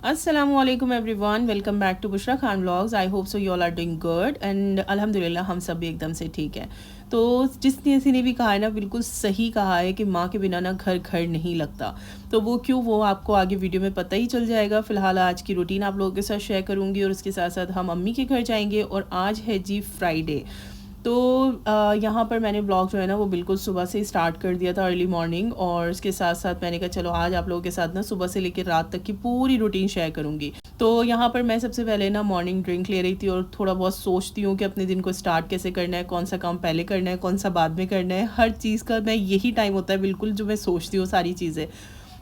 अस्सलामुअलैकुम everyone, welcome back to Bushra Khan vlogs. I hope so you all are doing good and अल्हम्दुलिल्लाह हम सब भी एकदम से ठीक है। तो जिस किसी ने भी कहा है ना, बिल्कुल सही कहा है कि माँ के बिना ना घर घर नहीं लगता। तो वो क्यों, वो आपको आगे वीडियो में पता ही चल जाएगा। फ़िलहाल आज की रूटीन आप लोगों के साथ शेयर करूँगी और उसके साथ साथ हम अम्मी के घर जाएंगे। और आज है जी फ्राइडे। तो यहाँ पर मैंने ब्लॉग जो है ना वो बिल्कुल सुबह से ही स्टार्ट कर दिया था, अर्ली मॉर्निंग। और उसके साथ साथ मैंने कहा चलो आज आप लोगों के साथ ना सुबह से लेकर रात तक की पूरी रूटीन शेयर करूँगी। तो यहाँ पर मैं सबसे पहले ना मॉर्निंग ड्रिंक ले रही थी और थोड़ा बहुत सोचती हूँ कि अपने दिन को स्टार्ट कैसे करना है, कौन सा काम पहले करना है, कौन सा बाद में करना है। हर चीज़ का मैं यही टाइम होता है बिल्कुल जो मैं सोचती हूँ सारी चीज़ें।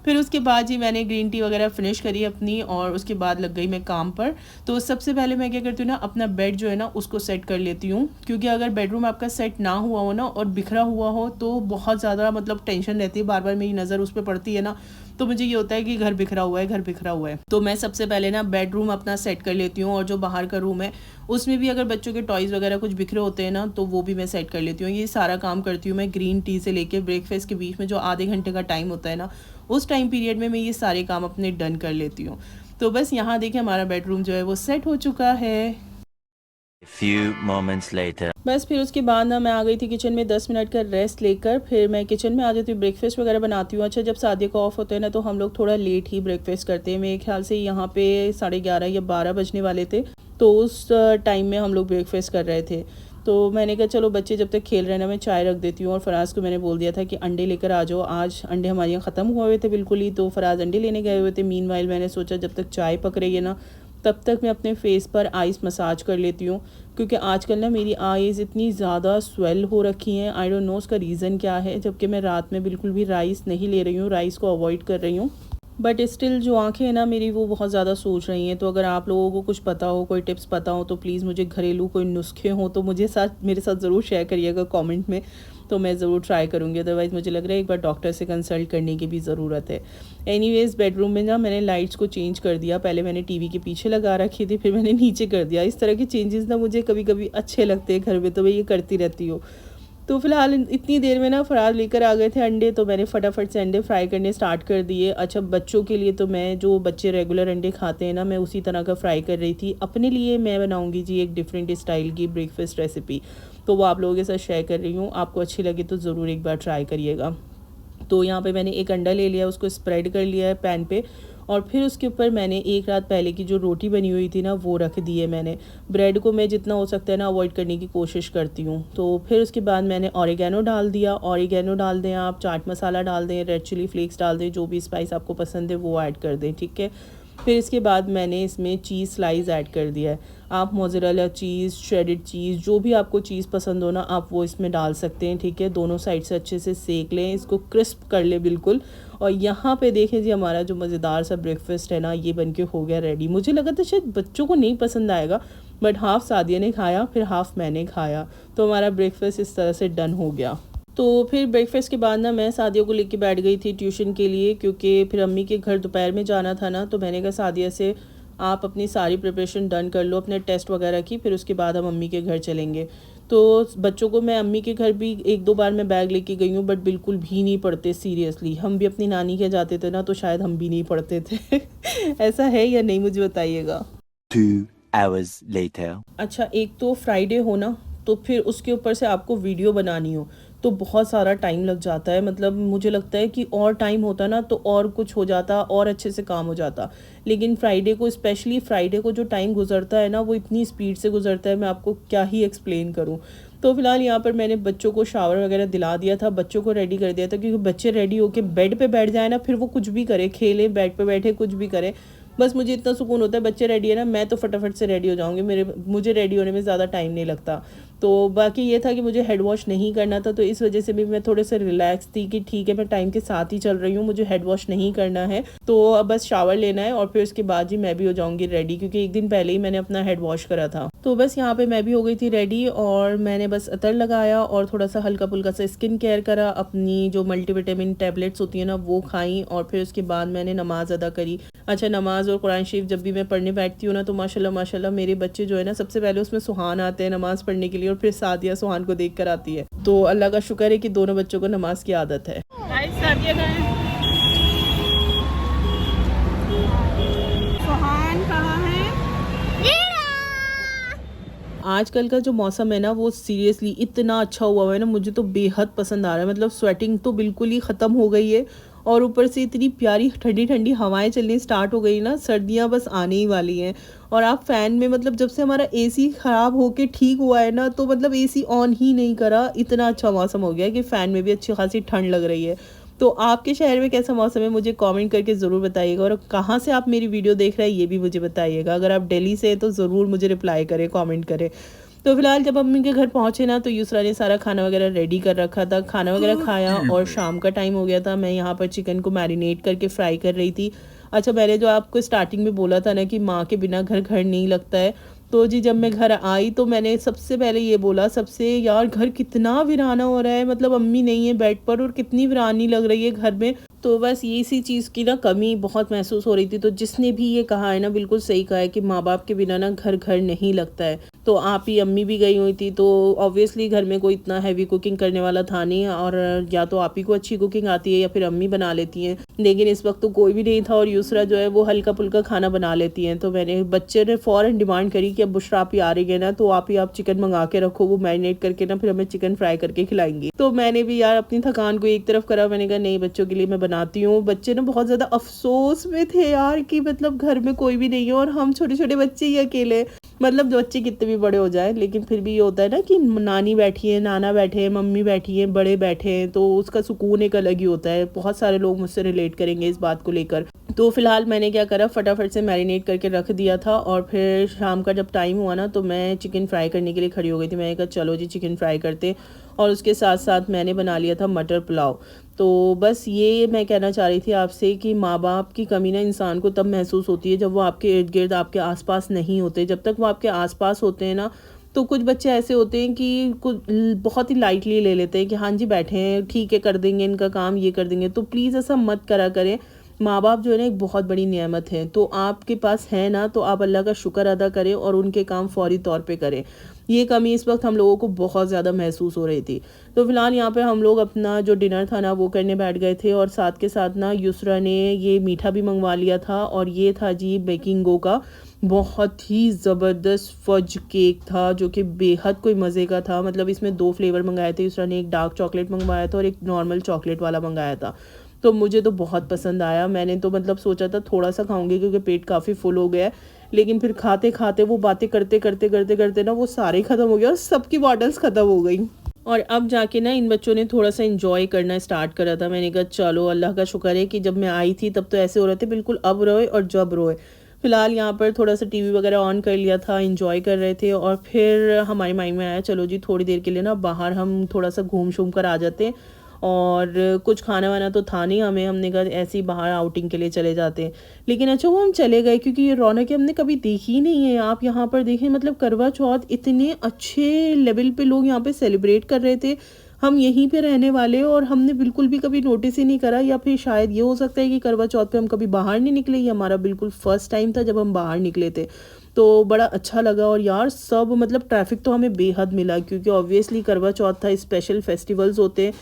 फिर उसके बाद जी मैंने ग्रीन टी वगैरह फ़िनिश करी अपनी और उसके बाद लग गई मैं काम पर। तो सबसे पहले मैं क्या करती हूँ ना, अपना बेड जो है ना उसको सेट कर लेती हूँ। क्योंकि अगर बेडरूम आपका सेट ना हुआ हो ना और बिखरा हुआ हो तो बहुत ज़्यादा मतलब टेंशन रहती है, बार बार मेरी नज़र उस पर पड़ती है ना। तो मुझे ये होता है कि घर बिखरा हुआ है, घर बिखरा हुआ है। तो मैं सबसे पहले ना बेडरूम अपना सेट कर लेती हूँ। और जो बाहर का रूम है उसमें भी अगर बच्चों के टॉयज़ वगैरह कुछ बिखरे होते हैं ना तो वो भी मैं सेट कर लेती हूँ। ये सारा काम करती हूँ मैं ग्रीन टी से लेके ब्रेकफास्ट के बीच में जो आधे घंटे का टाइम होता है ना, उस टाइम पीरियड में मैं ये सारे काम अपने डन कर लेती हूँ। तो बस यहाँ देखिए हमारा बेडरूम जो है वो सेट हो चुका है। Few moments later. बस फिर उसके बाद ना मैं आ गई थी किचन में 10 मिनट का रेस्ट लेकर। फिर मैं किचन में आ जाती हूँ, ब्रेकफास्ट वगैरह बनाती हूँ। अच्छा, जब शादी का ऑफ होता है ना तो हम लोग थोड़ा लेट ही ब्रेकफास्ट करते हैं। मेरे ख्याल से यहाँ पे 11:30 या 12 बजने वाले थे। तो उस टाइम में हम लोग ब्रेकफास्ट कर रहे थे। तो मैंने कहा चलो बच्चे जब तक खेल रहे हैं ना मैं चाय रख देती हूँ। और फराज को मैंने बोल दिया था कि अंडे लेकर आ जाओ, आज अंडे हमारे यहाँ ख़त्म हुए थे बिल्कुल ही। तो फराज अंडे लेने गए हुए थे। मीनवाइल मैंने सोचा जब तक चाय पक रही है ना तब तक मैं अपने फेस पर आइस मसाज कर लेती हूँ। क्योंकि आजकल ना मेरी आईज़ इतनी ज़्यादा स्वेल हो रखी हैं, आई डोंट नो उसका रीज़न क्या है। जबकि मैं रात में बिल्कुल भी राइस नहीं ले रही हूँ, राइस को अवॉइड कर रही हूँ। बट स्टिल जो आंखें हैं ना मेरी वो बहुत ज़्यादा सोच रही हैं। तो अगर आप लोगों को कुछ पता हो, कोई टिप्स पता हो तो प्लीज़ मुझे घरेलू कोई नुस्खे हों तो मेरे साथ ज़रूर शेयर करिएगा कमेंट में। तो मैं ज़रूर ट्राई करूँगी। अदरवाइज़ मुझे लग रहा है एक बार डॉक्टर से कंसल्ट करने की भी ज़रूरत है। एनीवेज़ बेडरूम में ना मैंने लाइट्स को चेंज कर दिया। पहले मैंने टीवी के पीछे लगा रखी थी, फिर मैंने नीचे कर दिया। इस तरह के चेंजेस ना मुझे कभी कभी अच्छे लगते हैं घर में, तो मैं ये करती रहती हूँ। तो फिलहाल इतनी देर में ना फराज लेकर आ गए थे अंडे, तो मैंने फटाफट से अंडे फ्राई करने स्टार्ट कर दिए। अच्छा, बच्चों के लिए तो मैं जो बच्चे रेगुलर अंडे खाते हैं ना मैं उसी तरह का फ्राई कर रही थी। अपने लिए मैं बनाऊंगी जी एक डिफरेंट स्टाइल की ब्रेकफास्ट रेसिपी। तो वो आप लोगों के साथ शेयर कर रही हूँ। आपको अच्छी लगे तो ज़रूर एक बार ट्राई करिएगा। तो यहाँ पे मैंने एक अंडा ले लिया, उसको स्प्रेड कर लिया है पैन पे। और फिर उसके ऊपर मैंने एक रात पहले की जो रोटी बनी हुई थी ना वो रख दी है मैंने। ब्रेड को मैं जितना हो सकता है ना अवॉइड करने की कोशिश करती हूँ। तो फिर उसके बाद मैंने ऑरिगेनो डाल दिया। ऑरिगेनो डाल दें आप, चाट मसाला डाल दें, रेड चिली फ्लेक्स डाल दें, जो भी स्पाइस आपको पसंद है वो ऐड कर दें, ठीक है। फिर इसके बाद मैंने इसमें चीज़ स्लाइस ऐड कर दिया है। आप मोज़रेला चीज़, श्रेडेड चीज़, जो भी आपको चीज़ पसंद हो ना आप वो इसमें डाल सकते हैं, ठीक है। दोनों साइड से अच्छे से सेक लें, इसको क्रिस्प कर ले बिल्कुल। और यहाँ पे देखें जी हमारा जो मज़ेदार सा ब्रेकफास्ट है ना ये बनके हो गया रेडी। मुझे लगा था शायद बच्चों को नहीं पसंद आएगा, बट हाफ़ सादिया ने खाया फिर हाफ़ मैंने खाया। तो हमारा ब्रेकफास्ट इस तरह से डन हो गया। तो फिर ब्रेकफास्ट के बाद ना मैं सादिया को लेके बैठ गई थी ट्यूशन के लिए। क्योंकि फिर अम्मी के घर दोपहर में जाना था ना, तो मैंने कहा सादिया से आप अपनी सारी प्रिपरेशन डन कर लो अपने टेस्ट वगैरह की, फिर उसके बाद हम अम्मी के घर चलेंगे। तो बच्चों को मैं अम्मी के घर भी 1-2 बार मैं बैग लेके गई हूँ, बट बिल्कुल भी नहीं पढ़ते सीरियसली। हम भी अपनी नानी के जाते थे ना तो शायद हम भी नहीं पढ़ते थे। ऐसा है या नहीं मुझे बताइएगा। 2 hours later. अच्छा, एक तो फ्राइडे हो ना तो फिर उसके ऊपर से आपको वीडियो बनानी हो तो बहुत सारा टाइम लग जाता है। मतलब मुझे लगता है कि और टाइम होता ना तो और कुछ हो जाता और अच्छे से काम हो जाता। लेकिन फ्राइडे को, स्पेशली फ्राइडे को जो टाइम गुजरता है ना वो इतनी स्पीड से गुजरता है, मैं आपको क्या ही एक्सप्लेन करूँ। तो फिलहाल यहाँ पर मैंने बच्चों को शावर वगैरह दिला दिया था, बच्चों को रेडी कर दिया था। क्योंकि बच्चे रेडी होके बेड पे बैठ जाए ना फिर वो कुछ भी करे, खेले, बेड पे बैठे कुछ भी करे, बस मुझे इतना सुकून होता है। बच्चे रेडी है ना मैं तो फटाफट से रेडी हो जाऊँगी, मुझे रेडी होने में ज़्यादा टाइम नहीं लगता। तो बाकी ये था कि मुझे हेड वॉश नहीं करना था, तो इस वजह से भी मैं थोड़े से रिलैक्स थी कि ठीक है मैं टाइम के साथ ही चल रही हूँ, मुझे हेड वॉश नहीं करना है। तो अब बस शावर लेना है और फिर उसके बाद ही मैं भी हो जाऊँगी रेडी। क्योंकि एक दिन पहले ही मैंने अपना हेड वॉश करा था। तो बस यहाँ पे मैं भी हो गई थी रेडी और मैंने बस अतर लगाया और थोड़ा सा हल्का फुल्का सा स्किन केयर करा। अपनी जो मल्टीविटामिन टैबलेट्स होती है ना वो खाई और फिर उसके बाद मैंने नमाज़ अदा करी। अच्छा, नमाज और कुरान शरीफ जब भी मैं पढ़ने बैठती हूँ ना तो माशाल्लाह माशाल्लाह मेरे बच्चे जो है ना सबसे पहले उसमें सुहान आते हैं नमाज़ पढ़ने के लिए और फिर सादिया सुहान को देख कर आती है। तो अल्लाह का शुक्र है कि दोनों बच्चों को नमाज की आदत है। आजकल का जो मौसम है ना वो सीरियसली इतना अच्छा हुआ है ना, मुझे तो बेहद पसंद आ रहा है। मतलब स्वेटिंग तो बिल्कुल ही ख़त्म हो गई है और ऊपर से इतनी प्यारी ठंडी ठंडी हवाएं चलनी स्टार्ट हो गई ना, सर्दियां बस आने ही वाली हैं। और आप फ़ैन में, मतलब जब से हमारा एसी ख़राब होके ठीक हुआ है ना, तो मतलब एसी ऑन ही नहीं करा, इतना अच्छा मौसम हो गया है कि फ़ैन में भी अच्छी खासी ठंड लग रही है। तो आपके शहर में कैसा मौसम है मुझे कमेंट करके ज़रूर बताइएगा, और कहाँ से आप मेरी वीडियो देख रहे हैं ये भी मुझे बताइएगा। अगर आप दिल्ली से हैं तो ज़रूर मुझे रिप्लाई करें, कमेंट करें। तो फिलहाल जब मम्मी के घर पहुँचे ना, तो युसरा ने सारा खाना वगैरह रेडी कर रखा था, खाना वगैरह खाया और शाम का टाइम हो गया था। मैं यहाँ पर चिकन को मैरिनेट करके फ्राई कर रही थी। अच्छा, मैंने जो आपको स्टार्टिंग में बोला था ना कि माँ के बिना घर घर नहीं लगता है, तो जी जब मैं घर आई तो मैंने सबसे पहले ये बोला सबसे, यार घर कितना वीराना हो रहा है, मतलब अम्मी नहीं है बेड पर और कितनी वीरानी लग रही है घर में। तो बस ये इसी चीज़ की ना कमी बहुत महसूस हो रही थी। तो जिसने भी ये कहा है ना, बिल्कुल सही कहा है कि माँ बाप के बिना ना घर घर नहीं लगता है। तो आप ही अम्मी भी गई हुई थी, तो ऑब्वियसली घर में कोई इतना हैवी कुकिंग करने वाला था नहीं, और या तो आप ही को अच्छी कुकिंग आती है या फिर अम्मी बना लेती हैं। लेकिन इस वक्त तो कोई भी नहीं था और युसरा जो है वो हल्का फुल्का खाना बना लेती हैं। तो मैंने, बच्चे ने फ़ौरन डिमांड करी कि अब बुशरा आप ही आ रही है ना, तो आप चिकन मंगा के रखो, वो मैरिनेट करके ना फिर हमें चिकन फ्राई करके खिलाएंगी। तो मैंने भी यार अपनी थकान को एक तरफ करा, मैंने कहा नहीं, बच्चों के लिए मैं बनाती हूँ। बच्चे ना बहुत ज़्यादा अफसोस में थे यार कि मतलब घर में कोई भी नहीं है और हम छोटे छोटे बच्चे ही अकेले। मतलब बच्चे कितने भी बड़े हो जाए, लेकिन फिर भी ये होता है ना कि नानी बैठी है, नाना बैठे हैं, मम्मी बैठी है, बड़े बैठे हैं, तो उसका सुकून एक अलग ही होता है। बहुत सारे लोग मुझसे रिलेट करेंगे इस बात को लेकर। तो फिलहाल मैंने क्या करा, फटाफट से मैरिनेट करके रख दिया था, और फिर शाम का जब टाइम हुआ ना, तो मैं चिकन फ्राई करने के लिए खड़ी हो गई थी। मैंने कहा चलो जी चिकन फ्राई करते, और उसके साथ साथ मैंने बना लिया था मटर पुलाव। तो बस ये मैं कहना चाह रही थी आपसे कि माँ बाप की कमी ना इंसान को तब महसूस होती है जब वो आपके इर्द गिर्द, आपके आसपास नहीं होते। जब तक वो आपके आसपास होते हैं ना, तो कुछ बच्चे ऐसे होते हैं कि कुछ बहुत ही लाइटली ले लेते हैं कि हाँ जी बैठे हैं, ठीक है कर देंगे इनका काम, ये कर देंगे। तो प्लीज़ ऐसा मत करा करें। माँ बाप जो है ना एक बहुत बड़ी नेमत है, तो आपके पास है ना, तो आप अल्लाह का शुक्र अदा करें और उनके काम फौरी तौर पे करें। ये कमी इस वक्त हम लोगों को बहुत ज़्यादा महसूस हो रही थी। तो फिलहाल यहाँ पे हम लोग अपना जो डिनर था ना वो करने बैठ गए थे, और साथ के साथ ना युसरा ने ये मीठा भी मंगवा लिया था, और ये था जी बेकिंगो का बहुत ही ज़बरदस्त फज केक था, जो कि बेहद कोई मज़े का था। मतलब इसमें 2 फ्लेवर मंगाए थे युसरा ने, एक डार्क चॉकलेट मंगवाया था और एक नॉर्मल चॉकलेट वाला मंगाया था। तो मुझे तो बहुत पसंद आया। मैंने तो मतलब सोचा था थोड़ा सा खाऊंगी क्योंकि पेट काफ़ी फुल हो गया है, लेकिन फिर खाते खाते वो बातें करते करते करते करते ना वो सारे ख़त्म हो गया और सबकी बॉटल्स ख़त्म हो गई। और अब जाके ना इन बच्चों ने थोड़ा सा इंजॉय करना स्टार्ट करा था। मैंने कहा चलो अल्लाह का शुक्र है कि जब मैं आई थी तब तो ऐसे हो रहे थे बिल्कुल अब रोए और जब रोए। फिलहाल यहाँ पर थोड़ा सा टीवी वगैरह ऑन कर लिया था, इंजॉय कर रहे थे, और फिर हमारे माइंड में आया चलो जी थोड़ी देर के लिए ना बाहर हम थोड़ा सा घूम शूम कर आ जाते हैं। और कुछ खाना वाना तो था नहीं हमें, हमने कहा ऐसे ही बाहर आउटिंग के लिए चले जाते हैं। लेकिन अच्छा वो हम चले गए क्योंकि ये रौनक हमने कभी देखी ही नहीं है। आप यहाँ पर देखें, मतलब करवा चौथ इतने अच्छे लेवल पे लोग यहाँ पे सेलिब्रेट कर रहे थे। हम यहीं पे रहने वाले और हमने बिल्कुल भी कभी नोटिस ही नहीं करा, या फिर शायद ये हो सकता है कि करवा चौथ पे हम कभी बाहर नहीं निकले। ये हमारा बिल्कुल फर्स्ट टाइम था जब हम बाहर निकले थे, तो बड़ा अच्छा लगा। और यार सब मतलब ट्रैफिक तो हमें बेहद मिला क्योंकि ऑब्वियसली करवा चौथ था, स्पेशल फेस्टिवल्स होते हैं,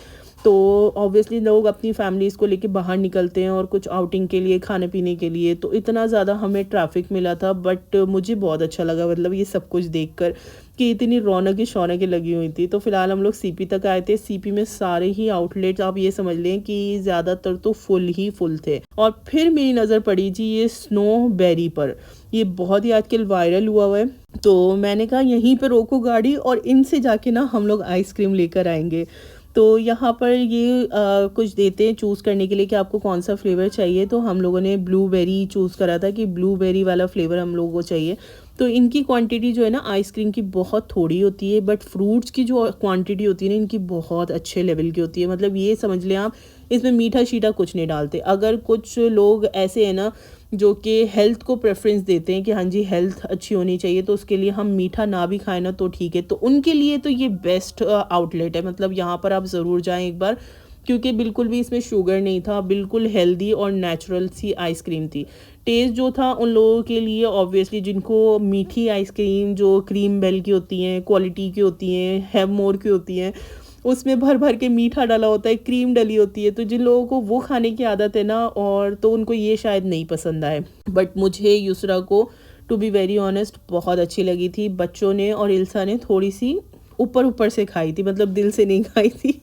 तो ऑब्वियसली लोग अपनी फैमिलीज़ को लेके बाहर निकलते हैं और कुछ आउटिंग के लिए, खाने पीने के लिए। तो इतना ज़्यादा हमें ट्रैफिक मिला था, बट मुझे बहुत अच्छा लगा मतलब ये सब कुछ देखकर कि इतनी रौनक शौनकें लगी हुई थी। तो फिलहाल हम लोग सीपी तक आए थे। सीपी में सारे ही आउटलेट्स आप ये समझ लें कि ज़्यादातर तो फुल ही फुल थे। और फिर मेरी नज़र पड़ी जी ये स्नोबेरी पर, ये बहुत ही आजकल वायरल हुआ है। तो मैंने कहा यहीं पर रोको गाड़ी और इनसे जाके ना हम लोग आइसक्रीम लेकर आएंगे। तो यहाँ पर ये कुछ देते हैं चूज़ करने के लिए कि आपको कौन सा फ्लेवर चाहिए। तो हम लोगों ने ब्लूबेरी चूज़ करा था कि ब्लूबेरी वाला फ्लेवर हम लोगों को चाहिए। तो इनकी क्वांटिटी जो है ना आइसक्रीम की बहुत थोड़ी होती है, बट फ्रूट्स की जो क्वांटिटी होती है ना इनकी बहुत अच्छे लेवल की होती है। मतलब ये समझ लें आप, इसमें मीठा शीठा कुछ नहीं डालते। अगर कुछ लोग ऐसे हैं ना जो कि हेल्थ को प्रेफरेंस देते हैं कि हाँ जी हेल्थ अच्छी होनी चाहिए, तो उसके लिए हम मीठा ना भी खाएं ना तो ठीक है, तो उनके लिए तो ये बेस्ट आउटलेट है। मतलब यहाँ पर आप ज़रूर जाएं एक बार, क्योंकि बिल्कुल भी इसमें शुगर नहीं था, बिल्कुल हेल्दी और नेचुरल सी आइसक्रीम थी। टेस्ट जो था उन लोगों के लिए ऑब्वियसली जिनको मीठी आइसक्रीम जो क्रीम बेल की होती हैं, क्वालिटी की होती हैं, हैवमोर की होती हैं, उसमें भर भर के मीठा डाला होता है, क्रीम डली होती है, तो जिन लोगों को वो खाने की आदत है ना, और तो उनको ये शायद नहीं पसंद आए। बट मुझे युसरा को टू बी वेरी ऑनेस्ट बहुत अच्छी लगी थी। बच्चों ने और इल्सा ने थोड़ी सी ऊपर ऊपर से खाई थी, मतलब दिल से नहीं खाई थी।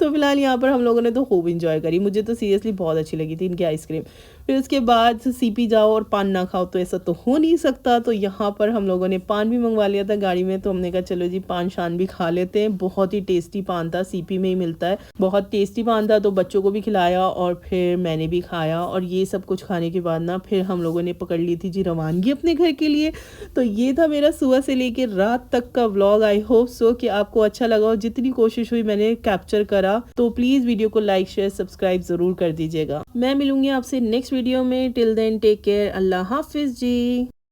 तो फिलहाल यहाँ पर हम लोगों ने तो खूब इंजॉय करी। मुझे तो सीरियसली बहुत अच्छी लगी थी इनकी आइसक्रीम। फिर उसके बाद सीपी जाओ और पान ना खाओ तो ऐसा तो हो नहीं सकता। तो यहाँ पर हम लोगों ने पान भी मंगवा लिया था गाड़ी में, तो हमने कहा चलो जी पान शान भी खा लेते हैं। बहुत ही टेस्टी पान था, सीपी में ही मिलता है, बहुत टेस्टी पान था। तो बच्चों को भी खिलाया और फिर मैंने भी खाया। और ये सब कुछ खाने के बाद ना फिर हम लोगों ने पकड़ ली थी जी रवानगी अपने घर के लिए। तो ये था मेरा सुबह से लेके रात तक का व्लॉग। आई होप सो कि आपको अच्छा लगा हो। जितनी कोशिश हुई मैंने कैप्चर करा। तो प्लीज वीडियो को लाइक शेयर सब्सक्राइब जरूर कर दीजिएगा। मैं मिलूंगी आपसे नेक्स्ट वीडियो में। टिल देन टेक केयर, अल्लाह हाफिज जी।